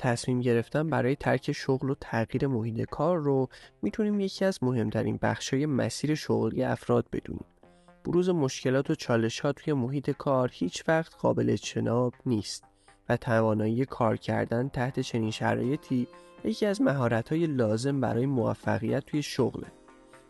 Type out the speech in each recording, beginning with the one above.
تصمیم گرفتن برای ترک شغل و تغییر محیط کار رو میتونیم یکی از مهمترین بخشای مسیر شغلی افراد بدونیم. بروز مشکلات و چالش‌ها توی محیط کار هیچ وقت قابل اجتناب نیست و توانایی کار کردن تحت چنین شرایطی یکی از مهارت‌های لازم برای موفقیت توی شغله.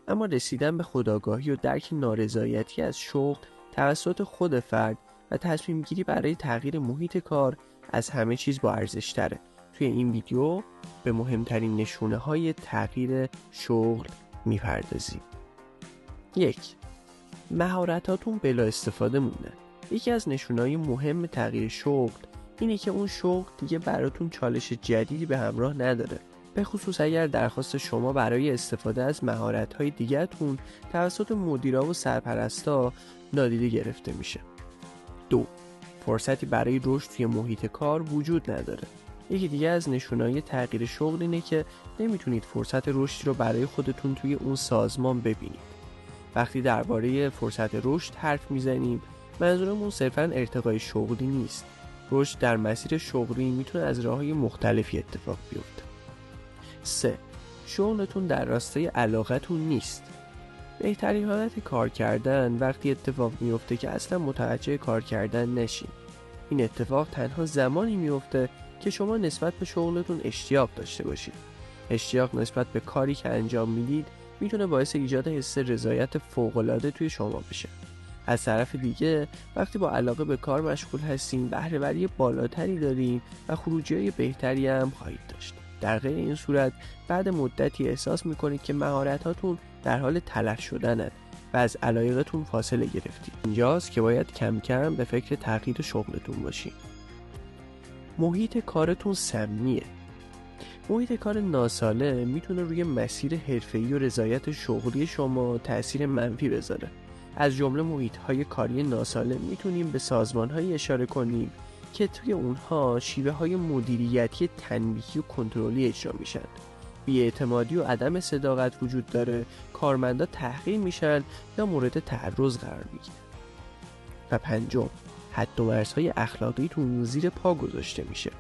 اما رسیدن به خودآگاهی و درک نارضایتی از شغل توسط خود فرد و تصمیم گیری برای تغییر محیط کار از همه چیز با ارزش تره. توی این ویدیو به مهمترین نشونه های تغییر شغل میپردازیم. 1. مهارتاتون بلا استفاده موندن. یکی از نشونه‌های مهم تغییر شغل اینه که اون شغل دیگه براتون چالش جدیدی به همراه نداره، به خصوص اگر درخواست شما برای استفاده از مهارت‌های دیگه‌تون توسط مدیرا و سرپرستا نادیده گرفته میشه. 2. فرصتی برای رشد توی محیط کار وجود نداره. یکی دیگه از نشونه‌های تغییر شغل اینه که نمیتونید فرصت رشدی رو برای خودتون توی اون سازمان ببینید. وقتی درباره فرصت رشد حرف میزنیم، منظورمون صرفاً ارتقای شغلی نیست. رشد در مسیر شغلی میتونه از راه‌های مختلفی اتفاق بیفته. 3. شغلتون در راستای علاقتون نیست. بهترین حالت کار کردن وقتی اتفاق میفته که اصلا متوجه کار کردن نشین. این اتفاق تنها زمانی میفته که شما نسبت به شغلتون اشتیاق داشته باشید. اشتیاق نسبت به کاری که انجام میدید میتونه باعث ایجاد حس رضایت فوق‌العاده توی شما بشه. از طرف دیگه وقتی با علاقه به کار مشغول هستین، بهره‌وری بالاتری دارین و خروجی‌های بهتری هم خواهید داشت. در غیر این صورت بعد مدتی احساس میکنید که مهارتاتون در حال تلف شدنن و از علایقتون فاصله گرفتید. اینجاست که باید کم کم به فکر تغییر شغلتون باشید. محیط کارتون سمیه. محیط کار ناسالم میتونه روی مسیر حرفه‌ای و رضایت شغلی شما تأثیر منفی بذاره. از جمله محیط‌های کاری ناسالم میتونیم به سازمان‌هایی اشاره کنیم که توی اونها شیوه‌های مدیریتی تنبیهی و کنترلی اجرا میشن. بی‌اعتمادی و عدم صداقت وجود داره، کارمندا تحقیر میشن یا مورد تعرض قرار میگیرن. و 5. حد و مرزهای اخلاقیتون زیر پا گذاشته میشه.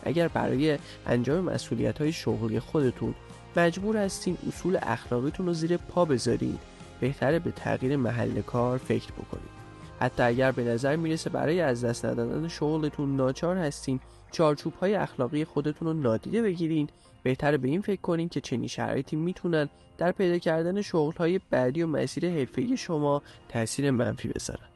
اگر برای انجام مسئولیت‌های شغلی خودتون مجبور هستین اصول اخلاقیتون رو زیر پا بذارین، بهتره به تغییر محل کار فکر بکنید. حتی اگر به نظر میرسه برای از دست ندادن شغلتون ناچار هستین چارچوب‌های اخلاقی خودتون رو نادیده بگیرین، بهتره به این فکر کنین که چنین شرایطی میتونن در پیدا کردن شغل‌های بعدی و مسیر حرفه‌ای شما تأثیر منفی بذارن.